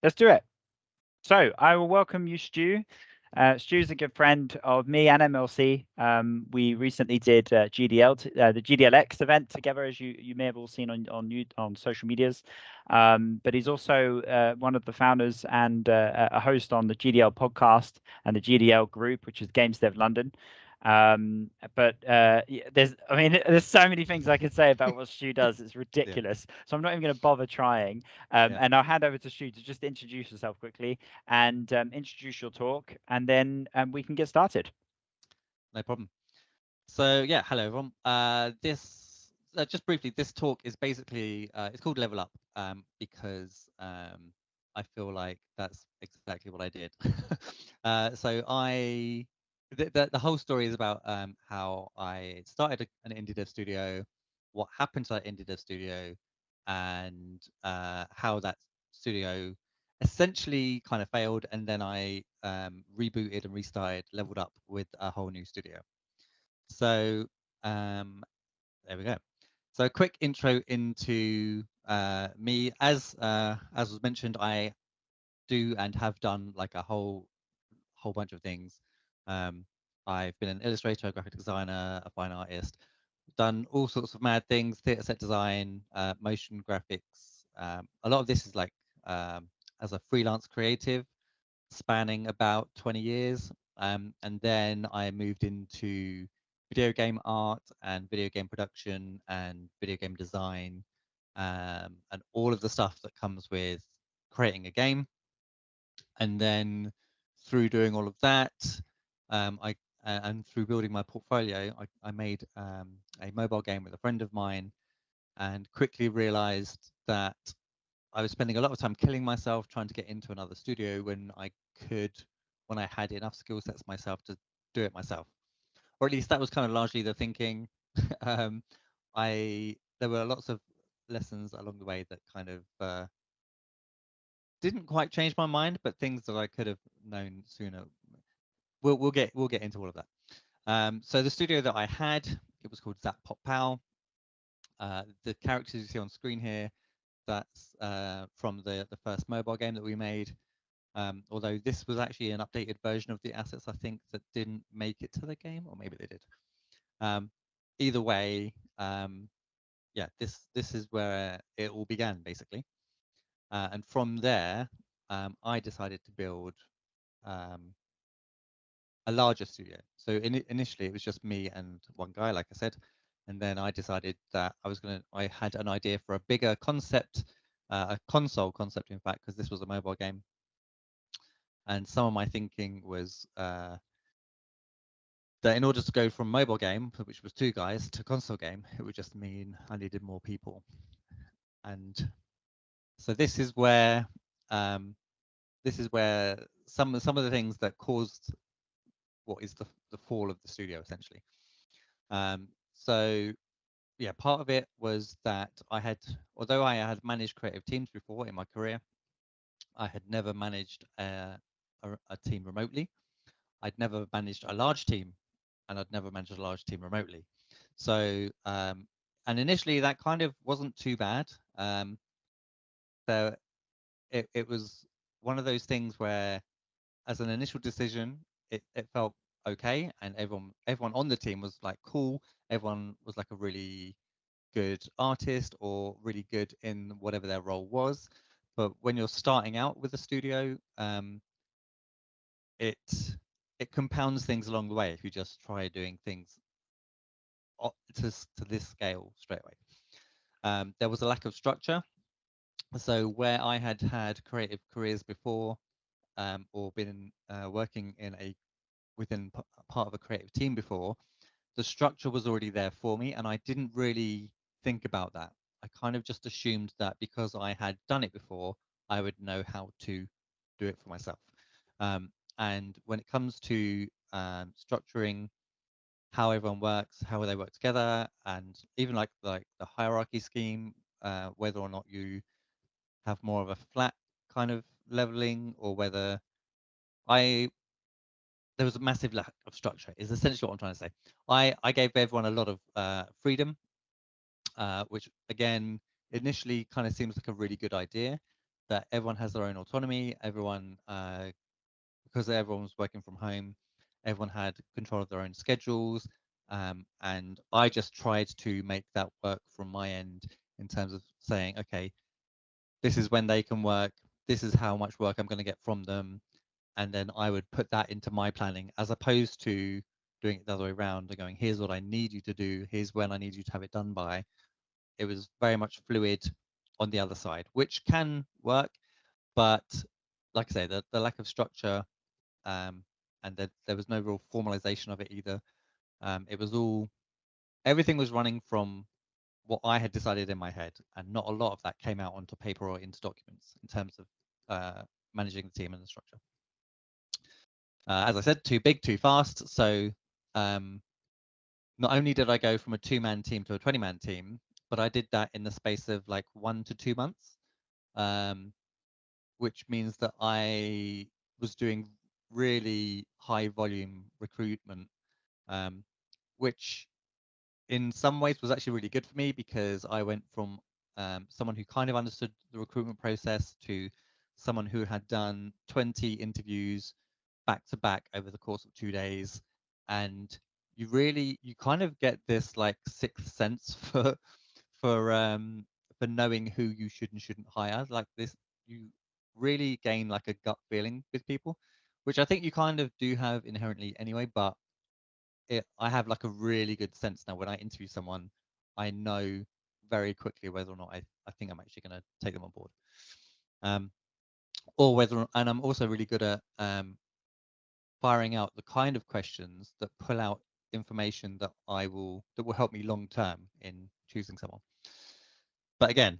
Let's do it. So I will welcome you, Stu. Stu's a good friend of me and MLC. We recently did GDL, the GDLX event together, as you may have all seen on social medias. But he's also one of the founders and a host on the GDL podcast and the GDL group, which is Games Dev London. But I mean, there's so many things I could say about what Stu does. It's ridiculous. So I'm not even going to bother trying. And I'll hand over to Stu to just introduce yourself quickly and introduce your talk, and then we can get started. No problem. So yeah, hello everyone. This just briefly, this talk is basically it's called Level Up because I feel like that's exactly what I did. So the whole story is about how I started an indie dev studio, what happened to that indie dev studio, and how that studio essentially kind of failed, and then I rebooted and restarted, leveled up with a whole new studio. So there we go. So a quick intro into me. As was mentioned, I do and have done like a whole bunch of things. Um, I've been an illustrator, a graphic designer, a fine artist, done all sorts of mad things: theatre set design, motion graphics. A lot of this is like as a freelance creative, spanning about 20 years. And then I moved into video game art and video game production and video game design, and all of the stuff that comes with creating a game. And then through doing all of that, I and through building my portfolio, I made a mobile game with a friend of mine, and quickly realized that I was spending a lot of time killing myself trying to get into another studio could, when I had enough skill sets myself to do it myself. Or at least that was kind of largely the thinking. um, there were lots of lessons along the way that kind of didn't quite change my mind, but things that I could have known sooner. We'll get into all of that. So the studio that I had, it was called Zap Pop Pow. The characters you see on screen here, that's from the first mobile game that we made. Although this was actually an updated version of the assets, I think, that didn't make it to the game, or maybe they did. Either way, yeah, this is where it all began, basically. And from there, I decided to build um, a larger studio. So initially, it was just me and one guy, like I said, and then I decided that I had an idea for a bigger concept, a console concept, in fact, because this was a mobile game. And some of my thinking was that in order to go from mobile game, which was two guys, to console game, it would just mean I needed more people. And so um, this is where some of the things that caused what is the fall of the studio, essentially. So yeah, part of it was that although I had managed creative teams before in my career, I had never managed a team remotely. I'd never managed a large team, and I'd never managed a large team remotely. So, and initially that kind of wasn't too bad. So it was one of those things where, as an initial decision, it felt okay, and everyone on the team was like cool. Everyone was like a really good artist or really good in whatever their role was. But when you're starting out with a studio, it it compounds things along the way if you just try doing things to this scale straight away. There was a lack of structure. So where I had had creative careers before, or been working within part of a creative team before, the structure was already there for me, and I didn't really think about that. I kind of just assumed that because I had done it before, I would know how to do it for myself. And when it comes to structuring how everyone works, how they work together, and even like the hierarchy scheme, whether or not you have more of a flat kind of leveling, or whether I there was a massive lack of structure is essentially what I'm trying to say. I gave everyone a lot of freedom, which again initially kind of seems like a really good idea, that everyone has their own autonomy. Everyone, because everyone was working from home, everyone had control of their own schedules. And I just tried to make that work from my end in terms of saying, okay, this is when they can work. This is how much work I'm going to get from them. And then I would put that into my planning as opposed to doing it the other way around and going, here's what I need you to do. Here's when I need you to have it done by. It was very much fluid on the other side, which can work. But like I say, the lack of structure, and there was no real formalization of it either. It was all, everything was running from what I had decided in my head, and not a lot of that came out onto paper or into documents in terms of managing the team and the structure. As I said, too big, too fast. So um, not only did I go from a 2-man team to a 20-man team, but I did that in the space of like 1 to 2 months, which means that I was doing really high volume recruitment, which in some ways was actually really good for me because I went from someone who kind of understood the recruitment process to someone who had done 20 interviews back to back over the course of 2 days. And you kind of get this like sixth sense for knowing who you should and shouldn't hire. Like this, you really gain like a gut feeling with people, which I think you kind of do have inherently anyway, but I have like a really good sense now when I interview someone, I know very quickly whether or not I think I'm actually going to take them on board. Or whether, and I'm also really good at firing out the kind of questions that pull out information that will help me long term in choosing someone. But again,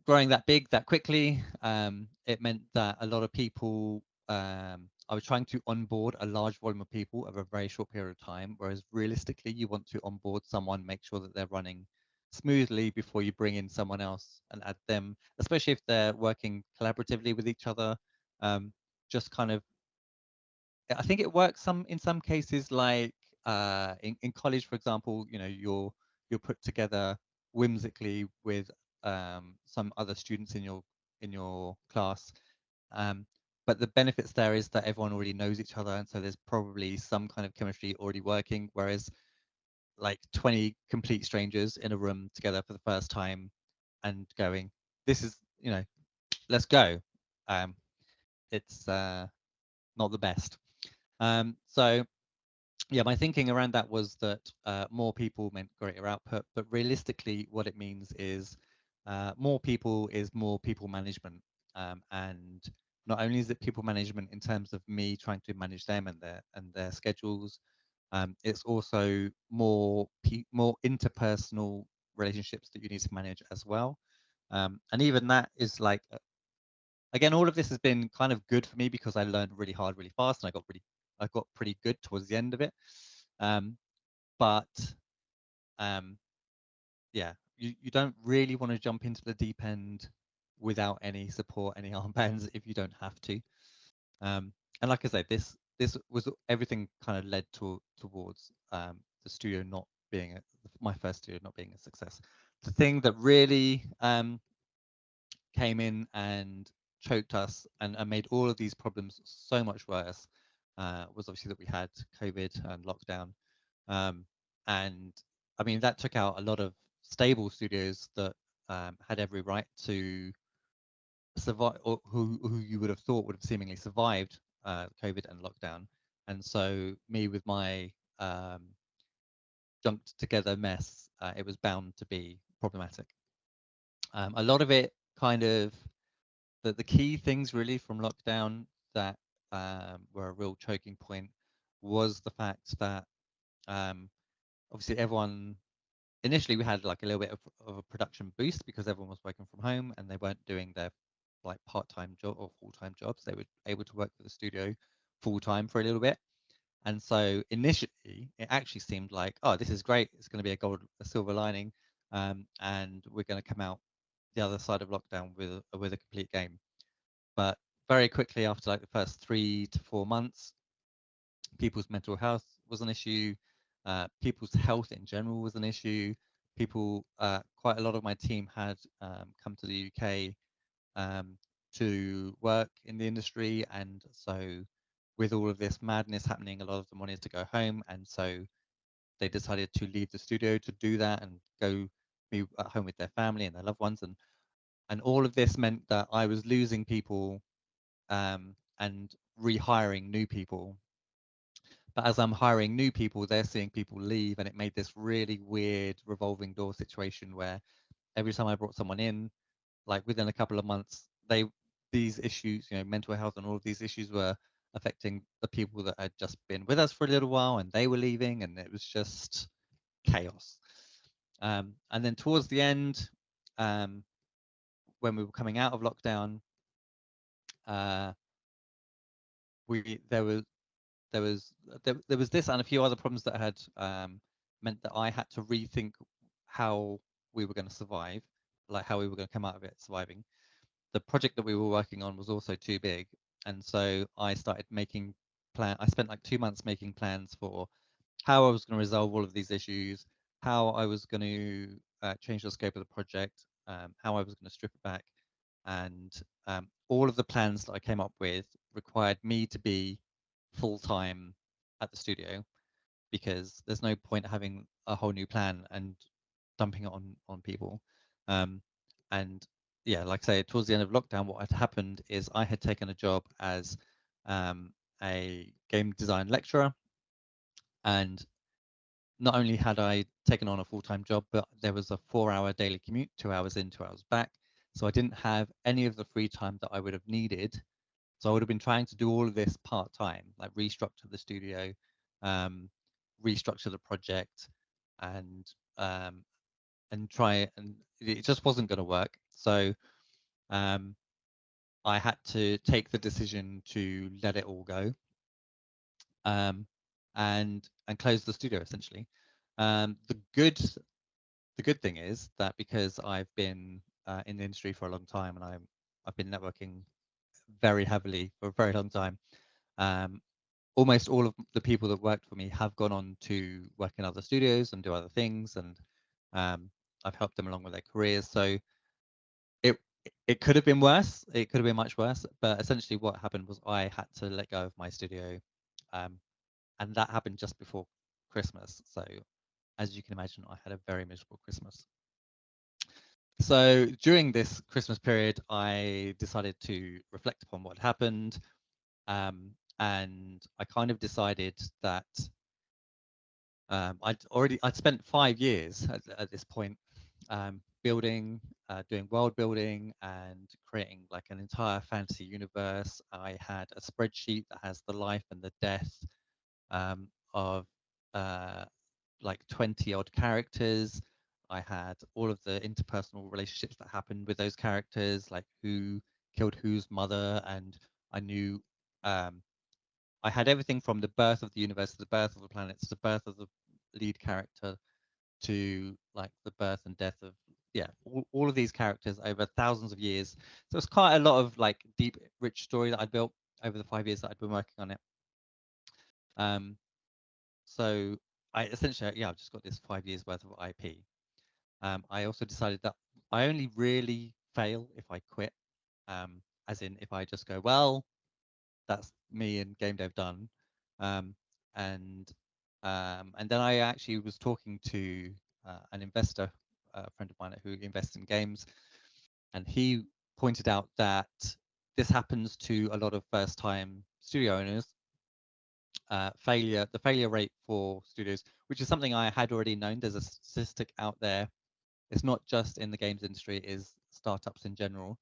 growing that big that quickly, it meant that a lot of people, I was trying to onboard a large volume of people over a very short period of time, whereas realistically, you want to onboard someone, make sure that they're running smoothly before you bring in someone else and add them, especially if they're working collaboratively with each other. Just kind of, I think it works in some cases, like in college, for example, you know, you're put together whimsically with some other students in your class. Um, but the benefits there is that everyone already knows each other, and so there's probably some kind of chemistry already working. Whereas like 20 complete strangers in a room together for the first time and going, this is, you know, let's go. Um, it's not the best. So yeah, my thinking around that was that more people meant greater output, but realistically, what it means is more people is more people management, and not only is it people management in terms of me trying to manage them and their schedules, it's also more interpersonal relationships that you need to manage as well, and even that is like again, all of this has been kind of good for me because I learned really hard, really fast, and I got pretty good towards the end of it. Um, but yeah, you don't really want to jump into the deep end without any support, any armbands if you don't have to. And like I say, this was everything kind of led towards the studio not being my first studio not being a success. The thing that really came in and choked us and made all of these problems so much worse was obviously that we had COVID and lockdown. And I mean, that took out a lot of stable studios that had every right to survive, or who you would have thought would have seemingly survived COVID and lockdown. And so me with my junked together mess, it was bound to be problematic. A lot of it kind of, the key things really from lockdown that were a real choking point was the fact that obviously everyone, initially we had like a little bit of a production boost because everyone was working from home and they weren't doing their like part-time job or full-time jobs. They were able to work for the studio full-time for a little bit. And so initially it actually seemed like, oh, this is great, it's going to be a silver lining, and we're going to come out the other side of lockdown with a complete game. But very quickly after like the first 3 to 4 months, people's mental health was an issue. People's health in general was an issue. Quite a lot of my team had come to the UK um, to work in the industry, and so with all of this madness happening, a lot of them wanted to go home, and so they decided to leave the studio to do that and go be at home with their family and their loved ones, and all of this meant that I was losing people and rehiring new people. But as I'm hiring new people, they're seeing people leave, and it made this really weird revolving door situation where every time I brought someone in, like within a couple of months, these issues, mental health and all of these issues were affecting the people that had just been with us for a little while, and they were leaving, and it was just chaos. And then towards the end, um, when we were coming out of lockdown, uh, we there was this and a few other problems that had meant that I had to rethink how we were going to survive, like how we were going to come out of it surviving. The project that we were working on was also too big, and so I started making plan. I spent like 2 months making plans for how I was going to resolve all of these issues, how I was going to change the scope of the project, how I was going to strip it back, and all of the plans that I came up with required me to be full time at the studio, because there's no point having a whole new plan and dumping it on people. Um, and yeah, like I say, towards the end of lockdown, what had happened is I had taken a job as um, a game design lecturer, and not only had I taken on a full-time job, but there was a 4-hour daily commute, 2 hours in, 2 hours back. So I didn't have any of the free time that I would have needed. So I would have been trying to do all of this part-time, like restructure the studio, um, restructure the project, and um, try, and it just wasn't going to work. So um, I had to take the decision to let it all go, um, and close the studio essentially. The good thing is that because I've been in the industry for a long time, and I've been networking very heavily for a very long time. Um, Almost all of the people that worked for me have gone on to work in other studios and do other things, and um, I've helped them along with their careers. So it it could have been worse. It could have been much worse. But essentially, what happened was I had to let go of my studio, um, and that happened just before Christmas. So as you can imagine, I had a very miserable Christmas. So during this Christmas period, I decided to reflect upon what happened, and I kind of decided that I'd spent 5 years at this point building, doing world building and creating like an entire fantasy universe. I had a spreadsheet that has the life and the death of uh, like 20 odd characters. I had all of the interpersonal relationships that happened with those characters, like who killed whose mother, and I knew um, I had everything from the birth of the universe to the birth of the planets, to the birth of the lead character, to like the birth and death of all of these characters over thousands of years. So it's quite a lot of like deep, rich story that I built over the 5 years that I'd been working on it. Um, so I essentially, I've just got this 5 years worth of IP. I also decided that I only really fail if I quit, as in if I just go, well, that's me and game dev done. Um, and and then I actually was talking to an investor, a friend of mine who invests in games, and he pointed out that this happens to a lot of first-time studio owners. The failure rate for studios, which is something I had already known. There's a statistic out there. It's not just in the games industry; it is startups in general.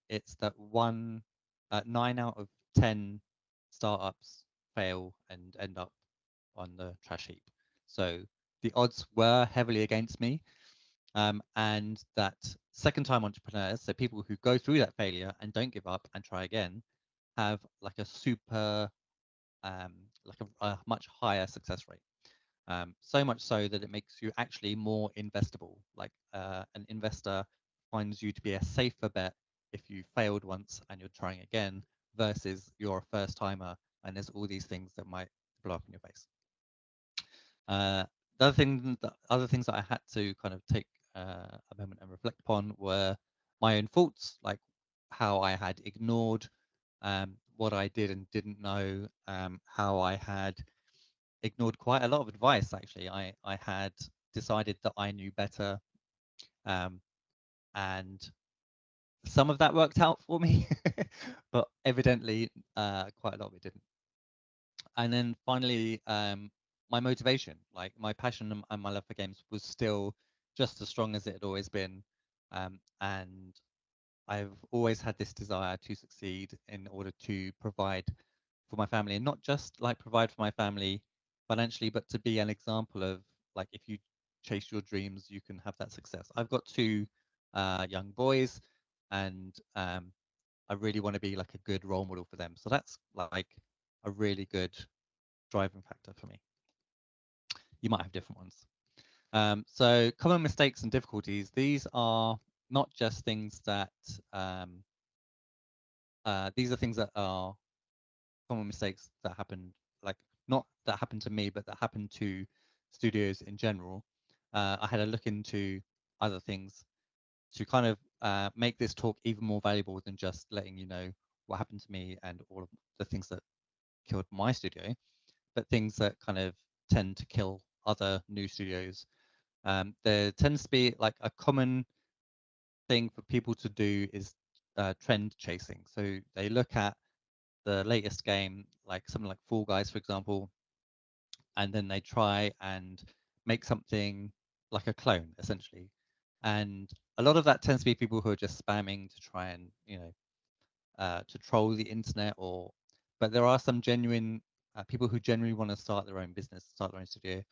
It's that 9 out of 10 startups fail and end up on the trash heap. So the odds were heavily against me, and that second time entrepreneurs, so people who go through that failure and don't give up and try again, have like a super, like a much higher success rate. So much so that it makes you actually more investable. Like an investor finds you to be a safer bet if you failed once and you're trying again, versus you're a first timer and there's all these things that might blow up in your face. The other things that I had to kind of take a moment and reflect upon were my own faults, like how I had ignored what I did and didn't know, how I had ignored quite a lot of advice. Actually, I had decided that I knew better, um, and some of that worked out for me, but evidently quite a lot of it didn't. And then finally, my motivation, like my passion and my love for games, was still just as strong as it had always been, and I've always had this desire to succeed in order to provide for my family, and not just like provide for my family financially, but to be an example of, like, if you chase your dreams, you can have that success. I've got two young boys, and I really want to be like a good role model for them. So that's like a really good driving factor for me. You might have different ones. So common mistakes and difficulties. These are not just things that um, these are things that are common mistakes that happen, like not that happened to me, but that happened to studios in general. I had a look into other things to kind of make this talk even more valuable than just letting you know what happened to me and all of the things that killed my studio, but things that kind of tend to kill other new studios. There tends to be like a common thing for people to do is trend chasing. So they look at the latest game, like something like Fall Guys, for example, and then they try and make something like a clone, essentially. And a lot of that tends to be people who are just spamming to try and, to troll the internet, or, but there are some genuine people who genuinely want to start their own business, start their own studio,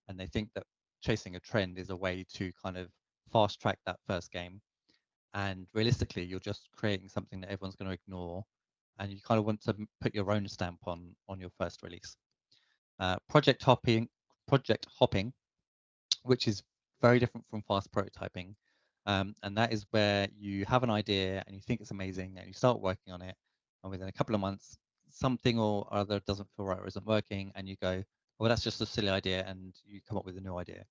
and they think that chasing a trend is a way to kind of fast track that first game. And realistically, you're just creating something that everyone's going to ignore, and you kind of want to put your own stamp on your first release. Project hopping, which is very different from fast prototyping, and that is where you have an idea and you think it's amazing, and you start working on it, and within a couple of months, something or other doesn't feel right or isn't working, and you go, well, that's just a silly idea, and you come up with a new idea,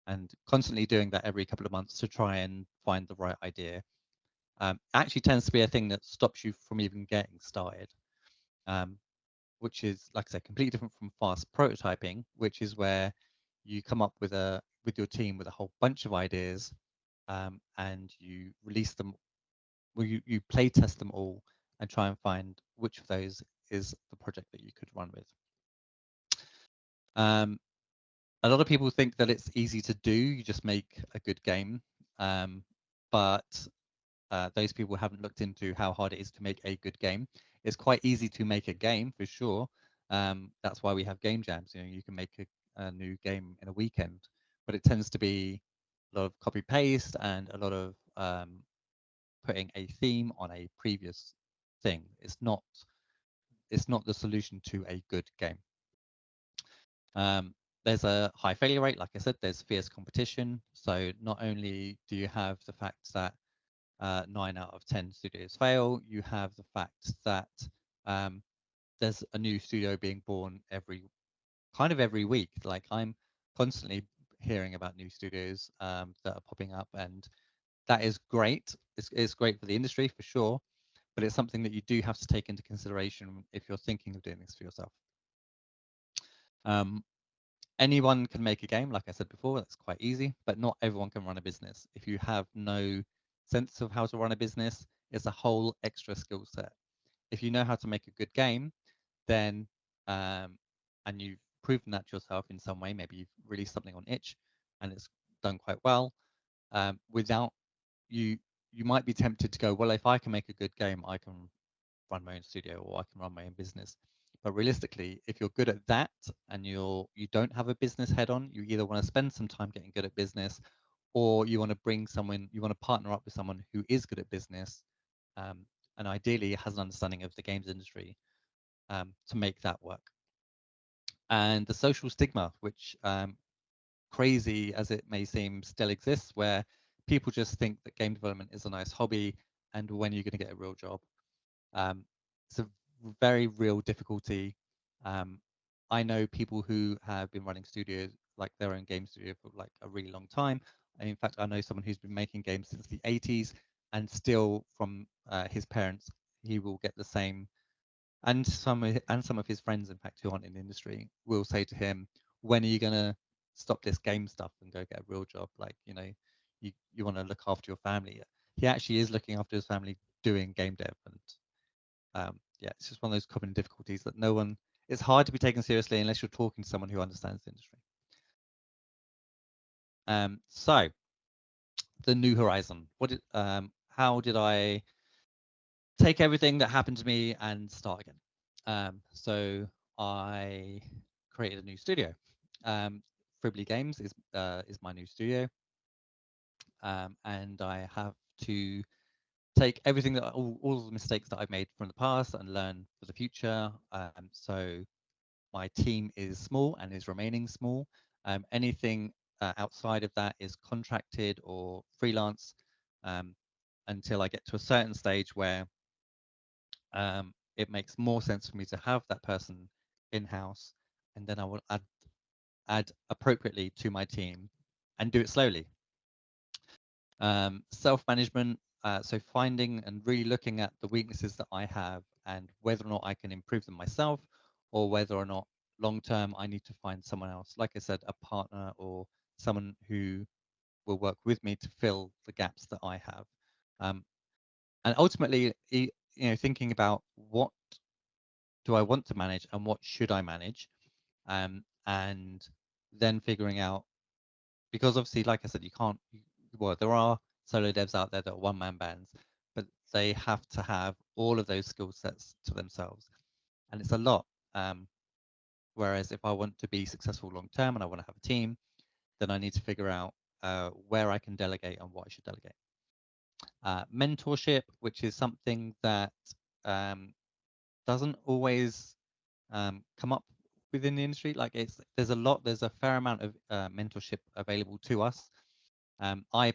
and constantly doing that every couple of months to try and find the right idea actually tends to be a thing that stops you from even getting started, um, which is, like I said, completely different from fast prototyping, which is where you come up with your team with a whole bunch of ideas, and you release them, well, you play test them all and try and find which of those is the project that you could run with. Um, a lot of people think that it's easy to do, you just make a good game, but those people haven't looked into how hard it is to make a good game. It's quite easy to make a game, for sure. That's why we have game jams. You know, you can make a new game in a weekend, but it tends to be a lot of copy paste and a lot of putting a theme on a previous thing. It's not the solution to a good game. Um, there's a high failure rate, like I said. There's fierce competition. So not only do you have the fact that 9 out of 10 studios fail, you have the fact that um, there's a new studio being born every week. Like, I'm constantly hearing about new studios that are popping up, and that is great. It's great for the industry, for sure, but it's something that you do have to take into consideration if you're thinking of doing this for yourself. Um, Anyone can make a game, like I said before. That's quite easy, but not everyone can run a business. If you have no sense of how to run a business, it's a whole extra skill set. If you know how to make a good game, then and you've proven that to yourself in some way, maybe you've released something on itch and it's done quite well, without you you might be tempted to go, well, if I can make a good game, I can run my own studio, or I can run my own business. But realistically, if you're good at that and you don't have a business head on, you either want to spend some time getting good at business, or you want to bring someone, you want to partner up with someone who is good at business, um, and ideally has an understanding of the games industry, to make that work. And the social stigma, which, crazy as it may seem, still exists, where people just think that game development is a nice hobby, and when you're going to get a real job. It's a very real difficulty. Um, I know people who have been running studios, like their own game studio, for like a really long time. And in fact, I know someone who's been making games since the 80s. and still from his parents, he will get the same. And some of his friends, in fact, who aren't in the industry, will say to him, "When are you gonna stop this game stuff and go get a real job? Like, you want to look after your family." He actually is looking after his family doing game dev, and yeah, it's just one of those common difficulties that no one. It's hard to be taken seriously unless you're talking to someone who understands the industry. So the new horizon. How did I take everything that happened to me and start again? So I created a new studio. Fribbly Games is my new studio, and I have to take everything that all the mistakes that I've made from the past and learn for the future. So my team is small and is remaining small. Anything outside of that is contracted or freelance until I get to a certain stage where it makes more sense for me to have that person in-house, and then I will add appropriately to my team and do it slowly. Self-management, so finding and really looking at the weaknesses that I have and whether or not I can improve them myself, or whether or not long-term I need to find someone else, like I said, a partner or someone who will work with me to fill the gaps that I have. And ultimately, thinking about what do I want to manage and what should I manage, and then figuring out, because obviously, like I said, you can't. Well, there are solo devs out there that are one-man bands, but they have to have all of those skill sets to themselves, and it's a lot. Whereas if I want to be successful long term and I want to have a team, then I need to figure out where I can delegate and what I should delegate. Mentorship, which is something that doesn't always come up within the industry. Like there's a fair amount of mentorship available to us. I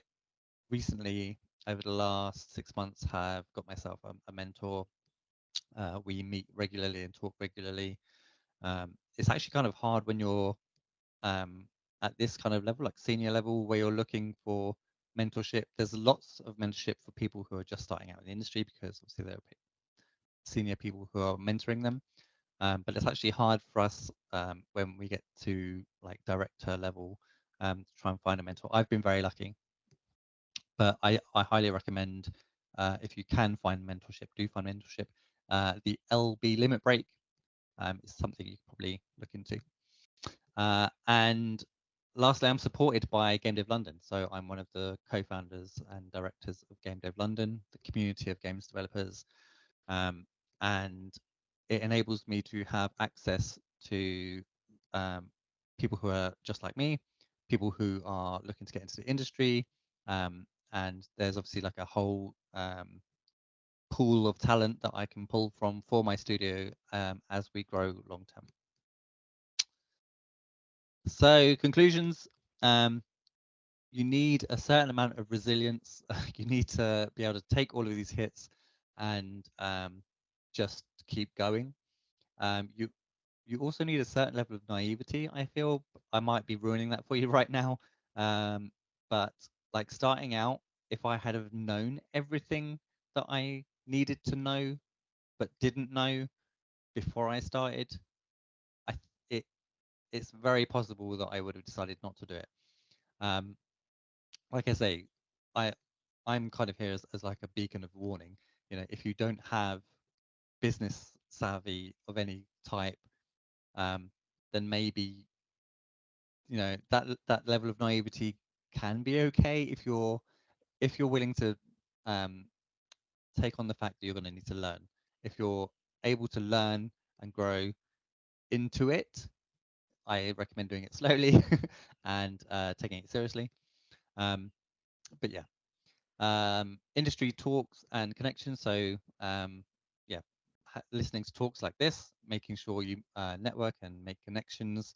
recently, over the last 6 months, have got myself a mentor. We meet regularly and talk regularly. It's actually kind of hard when you're at this kind of level, like senior level, where you're looking for mentorship. There's lots of mentorship for people who are just starting out in the industry, because obviously there are senior people who are mentoring them. But it's actually hard for us when we get to like director level to try and find a mentor. I've been very lucky, but I highly recommend if you can find mentorship, do find mentorship. The LB limit break is something you could probably look into. And lastly, I'm supported by Game Dev London. So I'm one of the co-founders and directors of Game Dev London, the community of games developers. And it enables me to have access to people who are just like me, people who are looking to get into the industry. And there's obviously like a whole pool of talent that I can pull from for my studio as we grow long term. So conclusions, you need a certain amount of resilience. You need to be able to take all of these hits and just keep going. You also need a certain level of naivety. I feel I might be ruining that for you right now, but like starting out, if I had have known everything that I needed to know but didn't know before I started, I it it's very possible that I would have decided not to do it. Um, like I say, I I'm kind of here as like a beacon of warning. If you don't have business savvy of any type, then maybe that level of naivety can be okay if you're willing to um, take on the fact that you're going to need to learn. If you're able to learn and grow into it, I recommend doing it slowly and taking it seriously. But yeah, industry talks and connections. So yeah, listening to talks like this, making sure you network and make connections.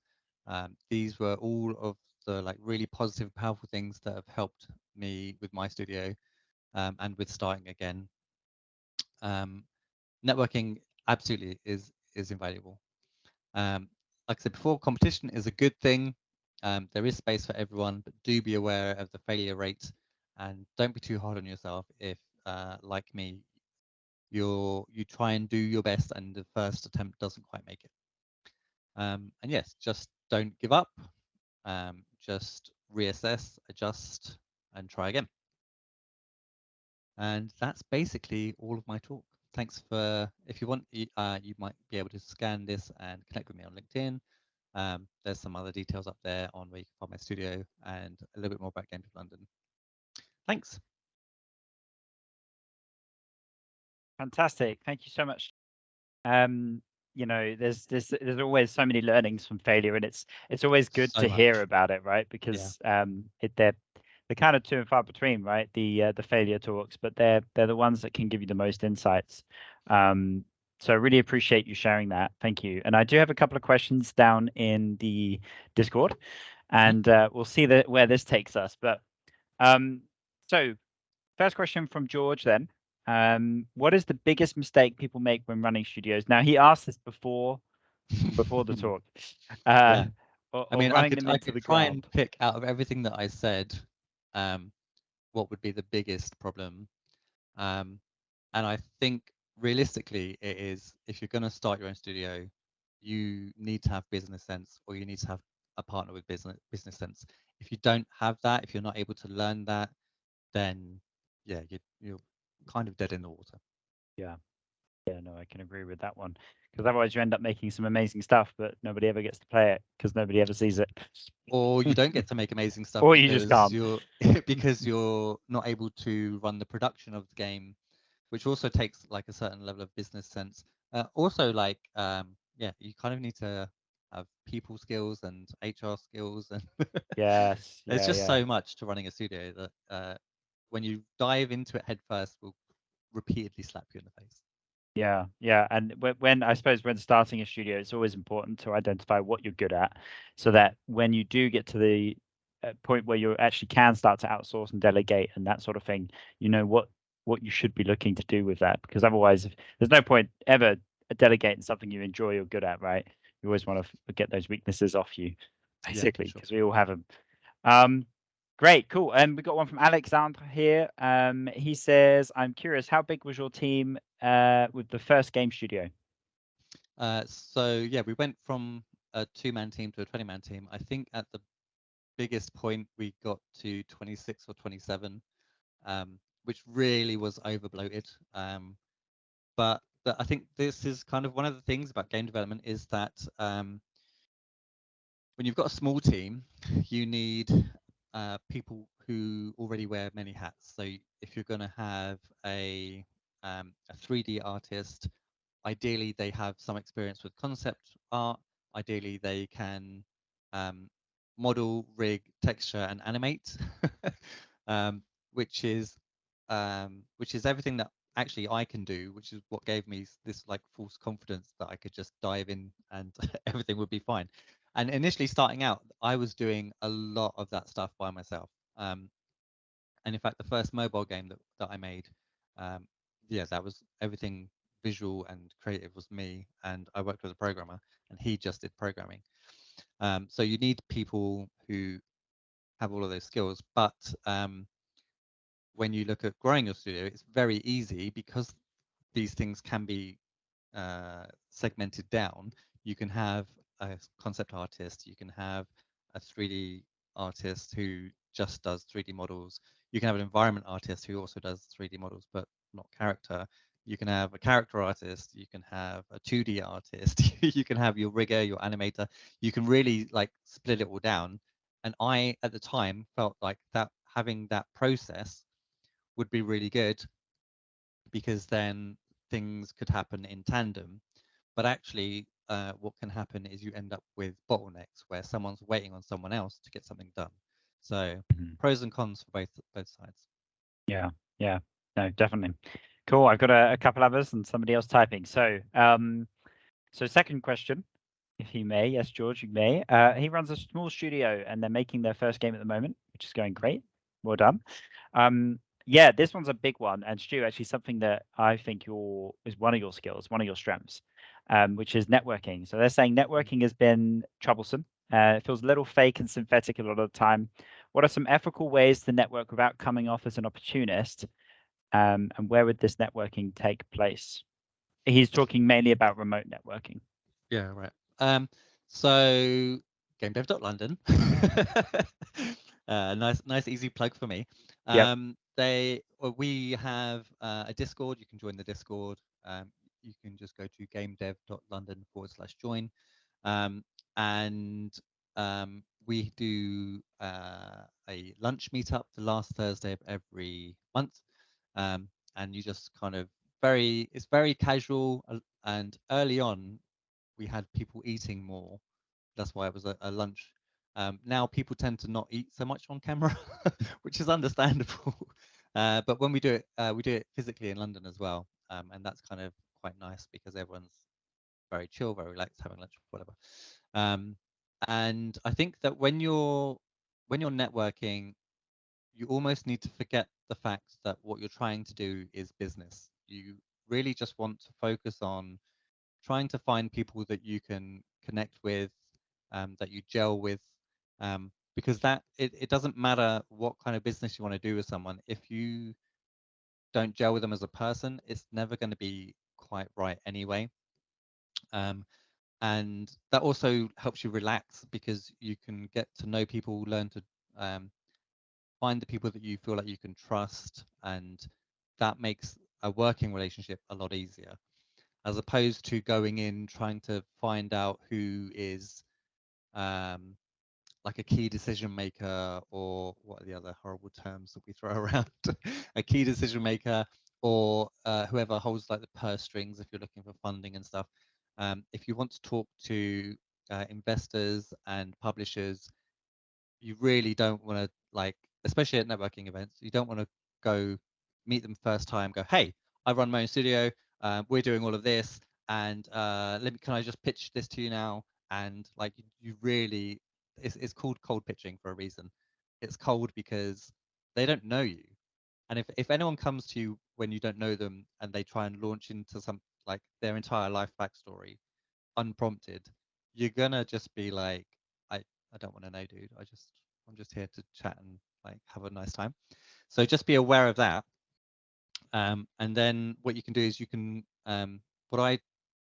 These were all of the like really positive, powerful things that have helped me with my studio and with starting again. Networking absolutely is invaluable. Like I said before, competition is a good thing. There is space for everyone, but do be aware of the failure rate and don't be too hard on yourself if like me, you try and do your best, and the first attempt doesn't quite make it. And yes, just don't give up. Just reassess, adjust, and try again. And that's basically all of my talk. Thanks for, if you want, you might be able to scan this and connect with me on LinkedIn. There's some other details up there on where you can find my studio and a little bit more about Games of London. Thanks. Fantastic. Thank you so much. You know, there's always so many learnings from failure, and it's always good So to much. hear about it, right? Because they're kind of few and far between, right? The failure talks, but they're the ones that can give you the most insights. So I really appreciate you sharing that. Thank you. And I do have a couple of questions down in the Discord, and we'll see where this takes us. But so first question from George then. What is the biggest mistake people make when running studios? Now he asked this before the talk. Yeah. Or I mean, running them I into could the try ground. and pick out of everything that I said, what would be the biggest problem. And I think realistically, it is, if you're going to start your own studio, you need to have business sense, or you need to have a partner with business sense. If you don't have that, if you're not able to learn that, then yeah, you're kind of dead in the water. Yeah. Yeah, no, I can agree with that one. Because otherwise you end up making some amazing stuff, but nobody ever gets to play it because nobody ever sees it. Or you don't get to make amazing stuff Or you just because can't. you're not able to run the production of the game, which also takes like a certain level of business sense. Also, like yeah, you kind of need to have people skills and HR skills, and Yes. there's Yeah, just yeah. so much to running a studio that when you dive into it head first, will repeatedly slap you in the face. Yeah, yeah. And when I suppose when starting a studio, it's always important to identify what you're good at, so that when you do get to the point where you actually can start to outsource and delegate and that sort of thing, you know what you should be looking to do with that. Because otherwise, there's no point ever delegating something you enjoy or good at, right? You always want to get those weaknesses off you, Yeah, for basically, sure. because we all have them. Great, cool. And we got one from Alexandre here. He says, "I'm curious, how big was your team with the first game studio?" So yeah, we went from a 2-man team to a 20-man team. I think at the biggest point we got to 26 or 27, which really was over bloated. But I think this is kind of one of the things about game development, is that when you've got a small team, you need people who already wear many hats. So if you're going to have a 3D artist, ideally they have some experience with concept art. Ideally they can model, rig, texture, and animate, which is everything that actually I can do, which is what gave me this like false confidence that I could just dive in and everything would be fine. And initially starting out, I was doing a lot of that stuff by myself. And in fact, the first mobile game that I made, yeah, that was everything visual and creative was me, and I worked with a programmer, and he just did programming. So you need people who have all of those skills. But when you look at growing your studio, it's very easy because these things can be segmented down. You can have a concept artist, you can have a 3D artist who just does 3D models. You can have an environment artist who also does 3D models, but not character. You can have a character artist, you can have a 2D artist, you can have your rigger, your animator. You can really like split it all down. And I, at the time, felt like that having that process would be really good, because then things could happen in tandem. But actually, what can happen is you end up with bottlenecks where someone's waiting on someone else to get something done. So pros and cons for both sides. Yeah, yeah, no, definitely. Cool. I've got a couple others and somebody else typing. So, so second question, if you may, yes, George, you may. He runs a small studio and they're making their first game at the moment, which is going great. Well done. Yeah, this one's a big one, and Stu, actually something that I think is one of your skills, one of your strengths, which is networking. So they're saying networking has been troublesome. It feels a little fake and synthetic a lot of the time. What are some ethical ways to network without coming off as an opportunist? and where would this networking take place? He's talking mainly about remote networking. Yeah, right. So gamedev.london. Nice, easy plug for me. Yep. We have a Discord. You can join the Discord. You can just go to gamedev.london/join. And we do a lunch meetup the last Thursday of every month. And you just kind of it's very casual. And early on, we had people eating more. That's why it was a lunch. Now people tend to not eat so much on camera, which is understandable. But when we do it physically in London as well, and that's kind of quite nice because everyone's very chill, very relaxed, having lunch, whatever. And I think that when you're networking, you almost need to forget the fact that what you're trying to do is business. You really just want to focus on trying to find people that you can connect with, that you gel with, because it doesn't matter what kind of business you want to do with someone. If you don't gel with them as a person, it's never going to be quite right anyway. And that also helps you relax because you can get to know people, learn to find the people that you feel like you can trust, and that makes a working relationship a lot easier, as opposed to going in trying to find out who is um, like a key decision maker, or what are the other horrible terms that we throw around? A key decision maker, or whoever holds like the purse strings if you're looking for funding and stuff. If you want to talk to investors and publishers, you really don't want to, like, especially at networking events, you don't want to go meet them first time, go, hey, I run my own studio, we're doing all of this, and can I just pitch this to you now? And like, you really, it's called cold pitching for a reason. It's cold because they don't know you. And if anyone comes to you when you don't know them and they try and launch into some, like, their entire life backstory unprompted, you're gonna just be like, I don't want to know, dude. I'm just here to chat and like have a nice time. So just be aware of that. And then what you can do is what I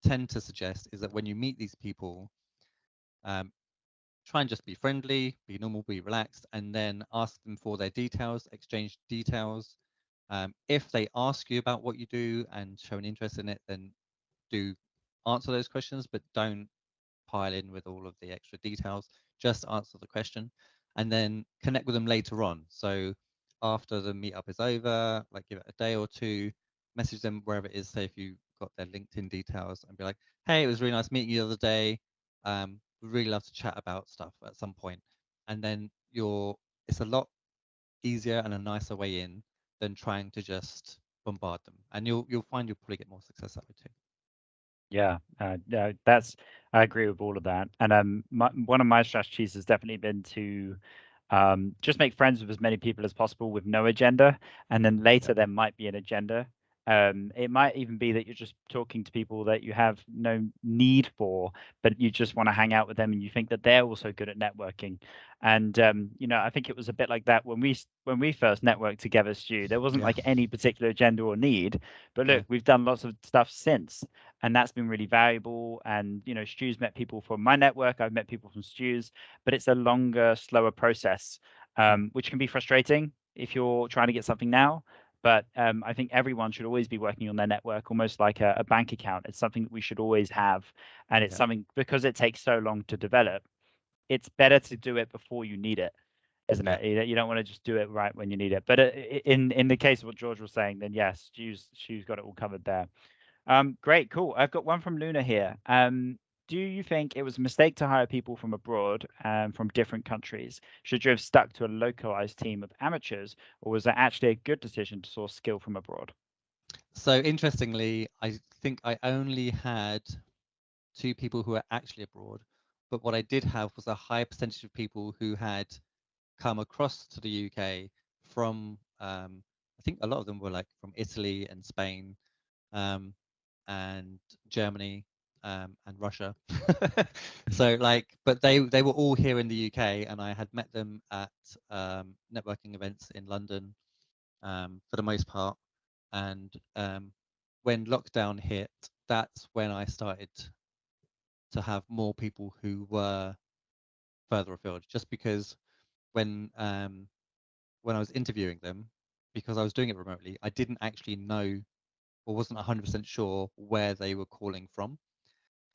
tend to suggest is that when you meet these people, um, try and just be friendly, be normal, be relaxed, and then ask them for their details, exchange details. If they ask you about what you do and show an interest in it, then do answer those questions, but don't pile in with all of the extra details. Just answer the question and then connect with them later on. So after the meetup is over, like give it a day or two, message them wherever it is. Say if you got their LinkedIn details, and be like, hey, it was really nice meeting you the other day. We'd really love to chat about stuff at some point. And then it's a lot easier and a nicer way in than trying to just bombard them. And you'll find you'll probably get more success that way too. Yeah, I agree with all of that. And one of my strategies has definitely been to just make friends with as many people as possible with no agenda, and then later there might be an agenda. It might even be that you're just talking to people that you have no need for, but you just want to hang out with them, and you think that they're also good at networking. And I think it was a bit like that when we first networked together, Stu. There wasn't Yeah. like any particular agenda or need, but Yeah. look, we've done lots of stuff since, and that's been really valuable. And Stu's met people from my network, I've met people from Stu's, but it's a longer, slower process, which can be frustrating if you're trying to get something now. But I think everyone should always be working on their network, almost like a bank account. It's something that we should always have, and it's Yeah. something, because it takes so long to develop, it's better to do it before you need it, isn't Yeah. it? You don't want to just do it right when you need it. But in the case of what George was saying, then yes, Stu's got it all covered there. Great, cool. I've got one from Luna here. Do you think it was a mistake to hire people from abroad, from different countries? Should you have stuck to a localized team of amateurs, or was that actually a good decision to source skill from abroad? So interestingly, I think I only had 2 people who are actually abroad, but what I did have was a high percentage of people who had come across to the UK from, I think a lot of them were like from Italy and Spain, um, and Germany, and Russia. So like, but they were all here in the UK, and I had met them at networking events in London, for the most part. And when lockdown hit, that's when I started to have more people who were further afield. Just because when I was interviewing them, because I was doing it remotely, I didn't actually know or wasn't 100% sure where they were calling from.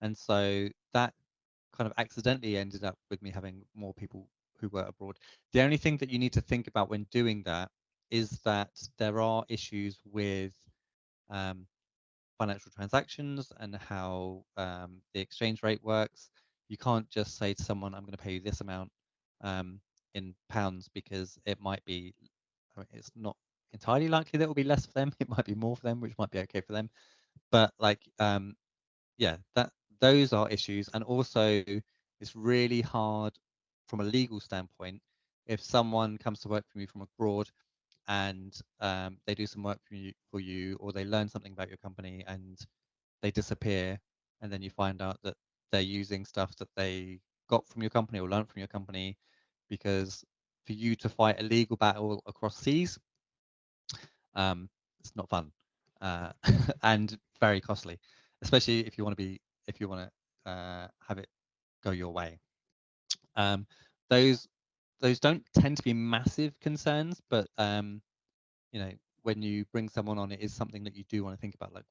And so that kind of accidentally ended up with me having more people who were abroad. The only thing that you need to think about when doing that is that there are issues with um, financial transactions and how the exchange rate works. You can't just say to someone, I'm going to pay you this amount in pounds, because it might be, I mean, it's not entirely likely that it will be less for them. It might be more for them, which might be okay for them. But like, yeah, that those are issues. And also, it's really hard from a legal standpoint if someone comes to work for you from abroad and they do some work for you, or they learn something about your company and they disappear, and then you find out that they're using stuff that they got from your company or learned from your company, because for you to fight a legal battle across seas, it's not fun, and very costly, especially if you want to have it go your way. Um, those those don't tend to be massive concerns, but you know, when you bring someone on, it is something that you do want to think about, like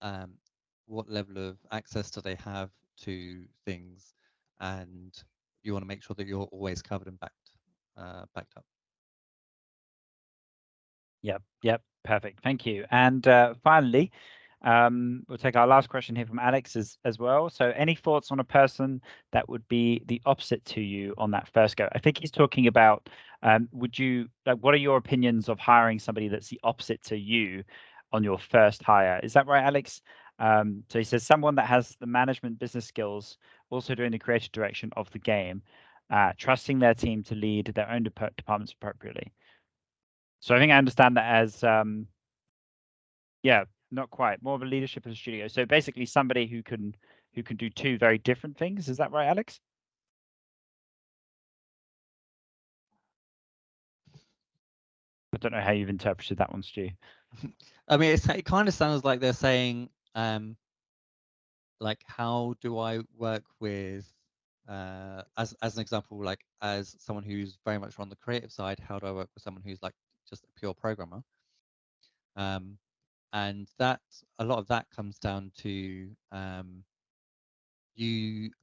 um, what level of access do they have to things, and you want to make sure that you're always covered and backed up. Yep, perfect. Thank you. And finally, we'll take our last question here from Alex as well. So, any thoughts on a person that would be the opposite to you on that first go? I think he's talking about would you like what are your opinions of hiring somebody that's the opposite to you on your first hire? Is that right, Alex? So he says someone that has the management business skills, also doing the creative direction of the game, trusting their team to lead their own departments appropriately. So I think I understand that as yeah, not quite, more of a leadership of the studio. So basically somebody who can do two very different things. Is that right, Alex? I don't know how you've interpreted that one, Stu. I mean, it kind of sounds like they're saying, like, how do I work with, as an example, like as someone who's very much on the creative side, how do I work with someone who's like just a pure programmer? Um, and that a lot of that comes down to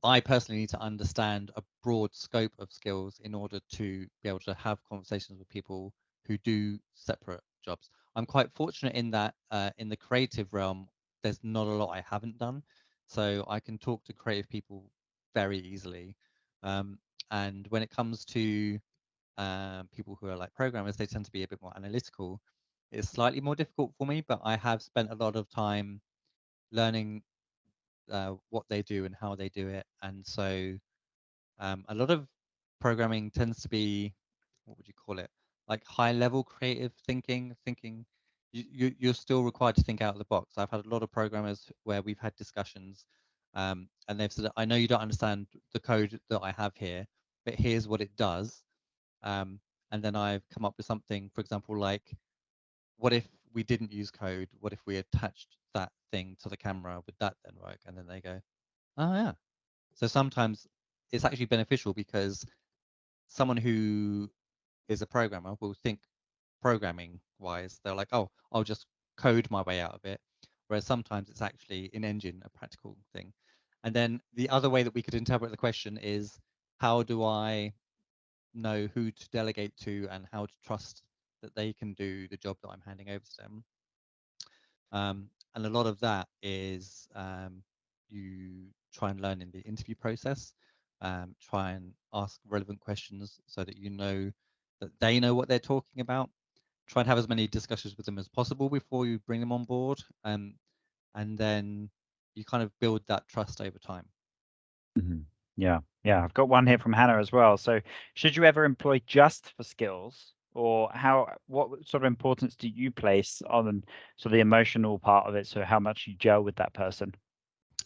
I personally need to understand a broad scope of skills in order to be able to have conversations with people who do separate jobs. I'm quite fortunate in that in the creative realm, there's not a lot I haven't done. So I can talk to creative people very easily. Um, and when it comes to people who are like programmers, they tend to be a bit more analytical. It's slightly more difficult for me, but I have spent a lot of time learning what they do and how they do it. And so a lot of programming tends to be, what would you call it? Like high level creative thinking. You're still required to think out of the box. I've had a lot of programmers where we've had discussions and they've said, I know you don't understand the code that I have here, but here's what it does. And then I've come up with something, for example, like, what if we didn't use code? What if we attached that thing to the camera? Would that then work? And then they go, oh yeah. So sometimes it's actually beneficial because someone who is a programmer will think programming wise. They're like, oh, I'll just code my way out of it. Whereas sometimes it's actually in engine, a practical thing. And then the other way that we could interpret the question is, how do I know who to delegate to and how to trust that they can do the job that I'm handing over to them? And a lot of that is you try and learn in the interview process, try and ask relevant questions so that you know that they know what they're talking about. Try and have as many discussions with them as possible before you bring them on board, and then you kind of build that trust over time. Yeah, I've got one here from Hannah as well. So, should you ever employ just for skills, or what sort of importance do you place on sort of the emotional part of it? So, how much you gel with that person?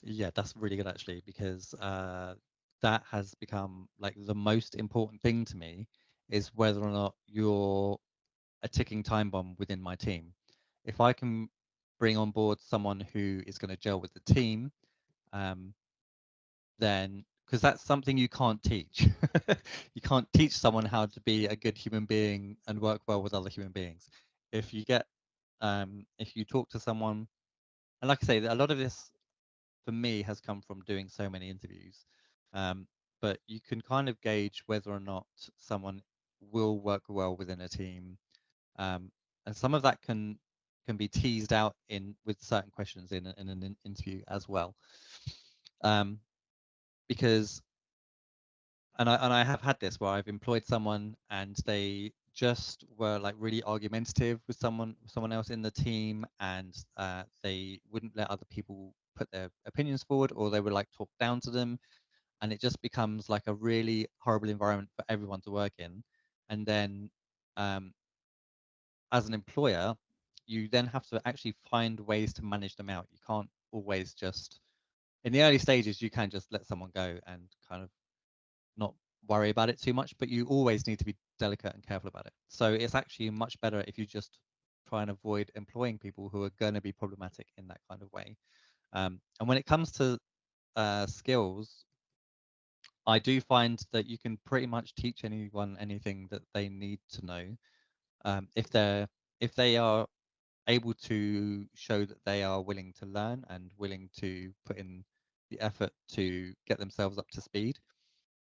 Yeah, that's really good actually, because that has become like the most important thing to me, is whether or not you're a ticking time bomb within my team. if I can bring on board someone who is going to gel with the team, then because that's something you can't teach. You can't teach someone how to be a good human being and work well with other human beings. If you get, if you talk to someone, and like I say, a lot of this for me has come from doing so many interviews. But you can kind of gauge whether or not someone will work well within a team, and some of that can be teased out in with certain questions in an interview as well. Because and I have had this where I've employed someone and they just were like really argumentative with someone else in the team, and they wouldn't let other people put their opinions forward, or they would like talk down to them, and it just becomes like a really horrible environment for everyone to work in. And then as an employer, you then have to actually find ways to manage them out. You can't always just, in the early stages, you can just let someone go and kind of not worry about it too much, but you always need to be delicate and careful about it. So it's actually much better if you just try and avoid employing people who are going to be problematic in that kind of way. And when it comes to skills, I do find that you can pretty much teach anyone anything that they need to know, if they are able to show that they are willing to learn and willing to put in the effort to get themselves up to speed.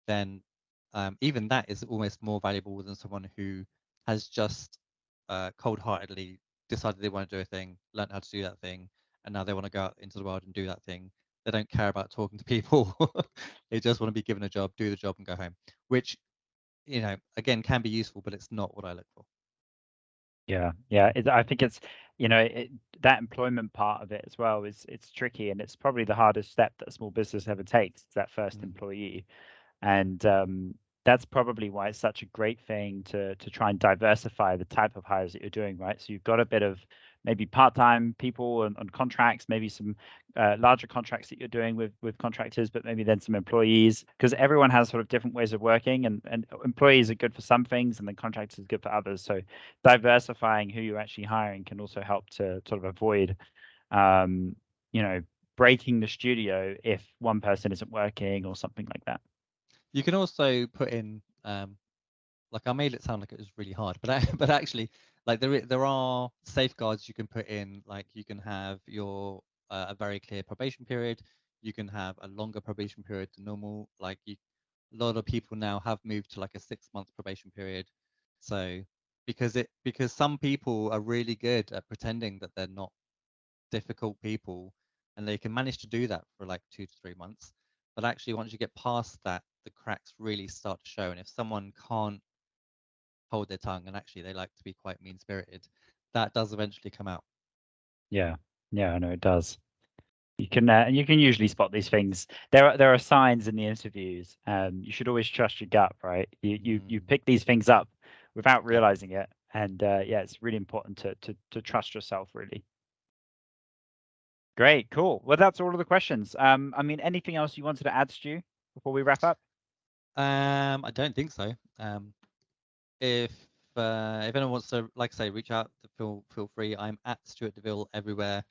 Then even that is almost more valuable than someone who has just cold-heartedly decided they want to do a thing, learned how to do that thing, and now they want to go out into the world and do that thing. They don't care about talking to people. They just want to be given a job, do the job, and go home, which, again, can be useful, but it's not what I look for. Yeah, I think it's, that employment part of it as well is it's tricky, and it's probably the hardest step that a small business ever takes, that first employee. And that's probably why it's such a great thing to try and diversify the type of hires that you're doing, right? So you've got a bit of maybe part-time people on contracts, maybe some larger contracts that you're doing with contractors, but maybe then some employees, because everyone has sort of different ways of working, and employees are good for some things, and then contractors are good for others. So diversifying who you're actually hiring can also help to sort of avoid, breaking the studio if one person isn't working or something like that. You can also put in, like, I made it sound like it was really hard, but actually, like, there are safeguards you can put in. Like, you can have your a very clear probation period. You can have a longer probation period than normal. Like, a lot of people now have moved to like a 6-month probation period. So because some people are really good at pretending that they're not difficult people, and they can manage to do that for like 2 to 3 months. But actually, once you get past that, the cracks really start to show. And if someone can't hold their tongue and actually they like to be quite mean-spirited, that does eventually come out. Yeah, I know it does. You can usually spot these things. There are signs in the interviews. You should always trust your gut, right? You pick these things up without realizing it, and it's really important to trust yourself, really. Great, cool. Well, that's all of the questions. I mean, anything else you wanted to add, Stu, before we wrap up? I don't think so. If anyone wants to, like I say, reach out, feel free. I'm at Stuart DeVille everywhere.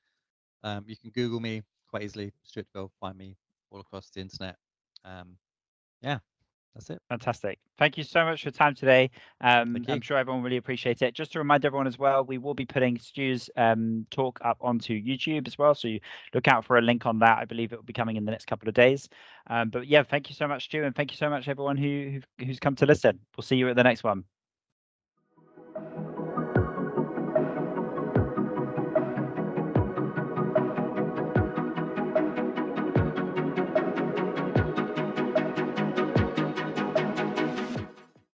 You can Google me quite easily. Stuart DeVille, find me all across the internet. Yeah, that's it. Fantastic. Thank you so much for your time today. Thank you. I'm sure everyone really appreciates it. Just to remind everyone as well, we will be putting Stu's talk up onto YouTube as well. So you look out for a link on that. I believe it will be coming in the next couple of days. But yeah, thank you so much, Stu, and thank you so much everyone who's come to listen. We'll see you at the next one.